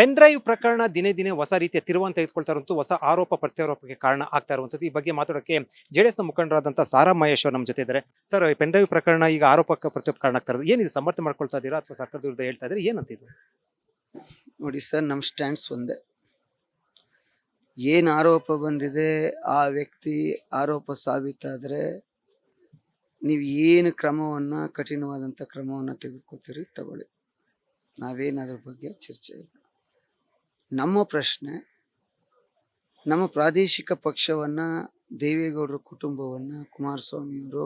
Pen drive ಪ್ರಕರಣ ದಿನೇ ದಿನೇ ಹೊಸ ರೀತಿಯ ತಿರುವನ್ನು ತೆಗೆದುಕೊಳ್ತಾ ಇರುವಂತೂ ಹೊಸ ಆರೋಪ ಪ್ರತ್ಯಾರೋಪಕ್ಕೆ ಕಾರಣ ಆಗ್ತಾ ಇರುವಂತದ್ದು. ಈ ಬಗ್ಗೆ ಮಾತಾಡೋಕೆ ಜೆಡಿಎಸ್ ನ ಮುಖಂಡರಾದಂತಹ ಸಾರಾ ಮಹೇಶ್ ಅವರು ನಮ್ಮ ಜೊತೆ ಇದ್ದಾರೆ. ಸರ್, ಪೆನ್ ಡ್ರೈವ್ ಪ್ರಕರಣ ಈಗ ಆರೋಪಕ್ಕೆ ಪ್ರತ್ಯಾರೋಪ ಕಾರಣ ಆಗ್ತಾ ಇರೋದು ಏನಿದೆ? ಸಮರ್ಥನೆ ಮಾಡ್ಕೊಳ್ತಾ ಇದ್ದೀರಾ ಅಥವಾ ಸರ್ಕಾರದ ವಿರುದ್ಧ ಹೇಳ್ತಾ ಇದ್ದೀರಾ? ಏನಂತ ಇದು? ನೋಡಿ ಸರ್, ನಮ್ಮ ಸ್ಟ್ಯಾಂಡ್ಸ್ ಒಂದೇ. ಏನು ಆರೋಪ ಬಂದಿದೆ, ಆ ವ್ಯಕ್ತಿ ಆರೋಪ ಸಾಬೀತಾದರೆ ನೀವು ಏನು ಕ್ರಮವನ್ನು, ಕಠಿಣವಾದಂಥ ಕ್ರಮವನ್ನು ತೆಗೆದುಕೊತೀರಿ ತಗೊಳ್ಳಿ. ನಾವೇನದ್ರ ಬಗ್ಗೆ ಚರ್ಚೆ ಇಲ್ಲ. ನಮ್ಮ ಪ್ರಶ್ನೆ, ನಮ್ಮ ಪ್ರಾದೇಶಿಕ ಪಕ್ಷವನ್ನು, ದೇವೇಗೌಡರ ಕುಟುಂಬವನ್ನು, ಕುಮಾರಸ್ವಾಮಿಯವರು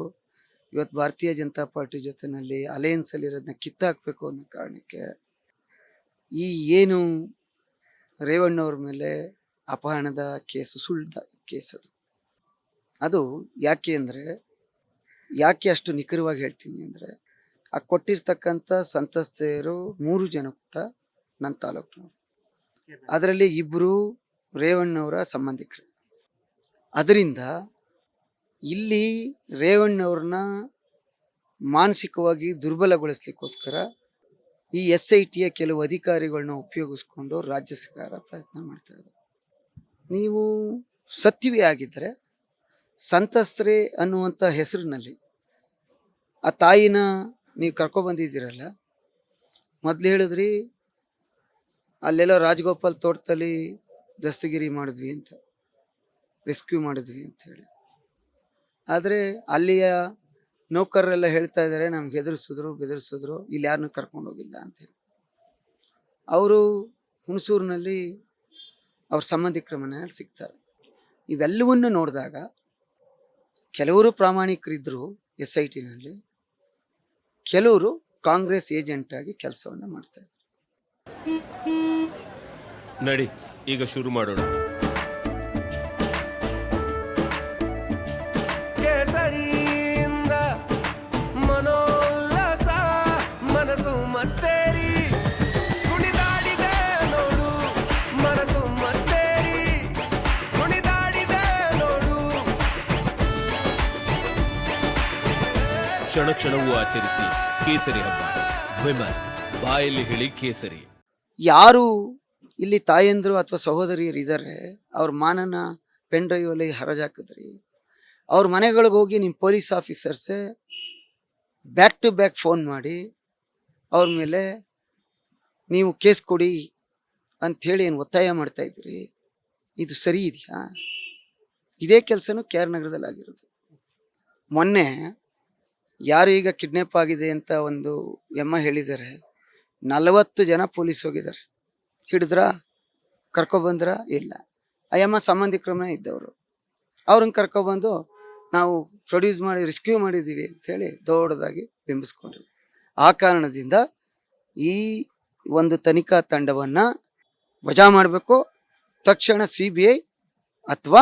ಇವತ್ತು ಭಾರತೀಯ ಜನತಾ ಪಾರ್ಟಿ ಜೊತೆಯಲ್ಲಿ ಅಲಯನ್ಸಲ್ಲಿರೋದನ್ನ ಕಿತ್ತಾಕಬೇಕು ಅನ್ನೋ ಕಾರಣಕ್ಕೆ ಈ ಏನು ರೇವಣ್ಣವ್ರ ಮೇಲೆ ಅಪಹರಣದ ಕೇಸು, ಸುಳ್ಳ ಕೇಸ್ ಅದು ಯಾಕೆ ಅಂದರೆ, ಯಾಕೆ ಅಷ್ಟು ನಿಖರವಾಗಿ ಹೇಳ್ತೀನಿ ಅಂದರೆ, ಆ ಕೊಟ್ಟಿರ್ತಕ್ಕಂಥ ಸಂತ್ರಸ್ತೆಯರು 3 ಜನ ಕೂಡ ನನ್ನ ತಾಲೂಕಿನವರು. ಅದರಲ್ಲಿ 2 ರೇವಣ್ಣವರ ಸಂಬಂಧಿಕರು. ಅದರಿಂದ ಇಲ್ಲಿ ರೇವಣ್ಣವ್ರನ್ನ ಮಾನಸಿಕವಾಗಿ ದುರ್ಬಲಗೊಳಿಸ್ಲಿಕ್ಕೋಸ್ಕರ ಈ SITಯ ಕೆಲವು ಅಧಿಕಾರಿಗಳನ್ನ ಉಪಯೋಗಿಸ್ಕೊಂಡು ರಾಜ್ಯ ಸರ್ಕಾರ ಪ್ರಯತ್ನ ಮಾಡ್ತಾ ಇದೆ. ನೀವು ಸತ್ಯವೇ ಆಗಿದ್ದರೆ ಸಂತ್ರಸ್ತೆ ಅನ್ನುವಂಥ ಹೆಸರಿನಲ್ಲಿ ಆ ತಾಯಿನ ನೀವು ಕರ್ಕೊಬಂದಿದ್ದೀರಲ್ಲ, ಮೊದಲು ಹೇಳಿದ್ರಿ ಅಲ್ಲೆಲ್ಲೋ ರಾಜಗೋಪಾಲ್ ತೋಟದಲ್ಲಿ ದಸ್ತಗಿರಿ ಮಾಡಿದ್ವಿ ಅಂತ, ರೆಸ್ಕ್ಯೂ ಮಾಡಿದ್ವಿ ಅಂತ ಹೇಳಿ. ಆದರೆ ಅಲ್ಲಿಯ ನೌಕರರೆಲ್ಲ ಹೇಳ್ತಾ ಇದ್ದಾರೆ, ನಮ್ಗೆ ಬೆದರಿಸಿದ್ರು, ಇಲ್ಲಿ ಯಾರನ್ನೂ ಕರ್ಕೊಂಡು ಹೋಗಿಲ್ಲ ಅಂತೇಳಿ. ಅವರು ಹುಣಸೂರಿನಲ್ಲಿ ಅವ್ರ ಸಂಬಂಧಿಕರ ಮನೆಯಲ್ಲಿ ಸಿಗ್ತಾರೆ. ಇವೆಲ್ಲವನ್ನು ನೋಡಿದಾಗ ಕೆಲವರು ಪ್ರಾಮಾಣಿಕರಿದ್ದರು SITನಲ್ಲಿ, ಕೆಲವರು ಕಾಂಗ್ರೆಸ್ ಏಜೆಂಟ್ ಆಗಿ ಕೆಲಸವನ್ನು ಮಾಡ್ತಾ ಇದ್ರು. ನಡಿ, ಈಗ ಶುರು ಮಾಡೋಣ. ಕೇಸರಿಯಿಂದ ಮನೋಲ್ಲಾಸ ಮನಸ್ಸು ಮತ್ತೇರಿ ಕುಣಿದಾಡಿದೆ ನೋಡು, ಮನಸ್ಸು ಮತ್ತೇರಿ ಕುಣಿದಾಡಿದೆ ನೋಡು. ಕ್ಷಣ ಕ್ಷಣವೂ ಆಚರಿಸಿ ಕೇಸರಿ ಹಬ್ಬ. ವಿಮಲ್ ಬಾಯಲ್ಲಿ ಹೇಳಿ ಕೇಸರಿ. ಯಾರು ಇಲ್ಲಿ ತಾಯಂದ್ರು ಅಥವಾ ಸಹೋದರಿಯರು ಇದ್ದಾರೆ, ಅವ್ರ ಮಾನನ ಪೆನ್ ಡ್ರೈವ್ ಅಲ್ಲಿ ಹರಾಜಾಕಿದ್ರಿ. ಅವ್ರ ಮನೆಗಳಿಗೆ ಹೋಗಿ ನಿಮ್ಮ ಪೊಲೀಸ್ ಆಫೀಸರ್ಸೇ ಬ್ಯಾಕ್ ಟು ಬ್ಯಾಕ್ ಫೋನ್ ಮಾಡಿ ಅವ್ರ ಮೇಲೆ ನೀವು ಕೇಸ್ ಕೊಡಿ ಅಂಥೇಳಿ ಏನು ಒತ್ತಾಯ ಮಾಡ್ತಾ ಇದ್ರಿ. ಇದು ಸರಿ ಇದೆಯಾ? ಇದೇ ಕೆಲಸನೂ KR ನಗರದಲ್ಲಿ ಆಗಿರೋದು. ಮೊನ್ನೆ ಯಾರು ಈಗ ಕಿಡ್ನಾಪ್ ಆಗಿದೆ ಅಂತ ಒಂದು ಎಮ್ಮ ಹೇಳಿದ್ದಾರೆ, 40 ಜನ ಪೊಲೀಸ್ ಹೋಗಿದ್ದಾರೆ. ಹಿಡಿದ್ರ, ಕರ್ಕೊಬಂದ್ರ? ಇಲ್ಲ. ಆ ಎಮ್ಮ ಸಂಬಂಧಿಕರನ್ನ ಇದ್ದವರು. ಅವ್ರನ್ನ ಕರ್ಕೊಬಂದು ನಾವು ಪ್ರೊಡ್ಯೂಸ್ ಮಾಡಿ ರೆಸ್ಕ್ಯೂ ಮಾಡಿದ್ದೀವಿ ಅಂಥೇಳಿ ದೊಡ್ಡದಾಗಿ ಬಿಂಬಿಸ್ಕೊಂಡ್ರು. ಆ ಕಾರಣದಿಂದ ಈ ಒಂದು ತನಿಖಾ ತಂಡವನ್ನು ವಜಾ ಮಾಡಬೇಕು. ತಕ್ಷಣ CBI ಅಥವಾ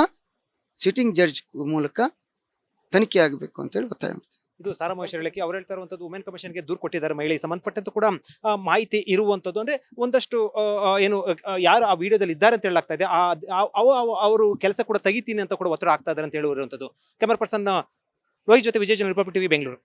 ಸಿಟ್ಟಿಂಗ್ ಜಡ್ಜ್ ಮೂಲಕ ತನಿಖೆ ಆಗಬೇಕು ಅಂತೇಳಿ ಒತ್ತಾಯ ಮಾಡ್ತೀವಿ. ಇದು ಸಾರಾ ಮಹೇಶ್ ಹೇಳಿಕೆ. ಅವ್ರು ಹೇಳ್ತಾ ಇರುವಂತದ್ದು ವುಮೆನ್ ಕಮಿಷನ್ಗೆ ದೂರು ಕೊಟ್ಟಿದ್ದಾರೆ ಮಹಿಳೆಗೆ ಸಂಬಂಧಪಟ್ಟಂತ ಕೂಡ ಮಾಹಿತಿ ಇರುವಂತದ್ದು. ಅಂದ್ರೆ ಒಂದಷ್ಟು ಏನು ಯಾರು ಆ ವಿಡಿಯೋದಲ್ಲಿ ಇದ್ದಾರೆ ಅಂತ ಹೇಳಲಾಗ್ತಾ ಇದೆ, ಅವರು ಕೆಲಸ ಕೂಡ ತೆಗಿತೀನಿ ಅಂತ ಕೂಡ ಒತ್ತಡ ಆಗ್ತಾ ಇದ್ದಾರೆ ಅಂತ ಹೇಳಿರುವಂತದ್ದು. ಕ್ಯಾಮರಾ ಪರ್ಸನ್ ಲೋಹಿತ್ ಜೊತೆ ವಿಜಯ್, ರಿಪಬ್ಲಿಕ್ ಟಿವಿ, ಬೆಂಗಳೂರು.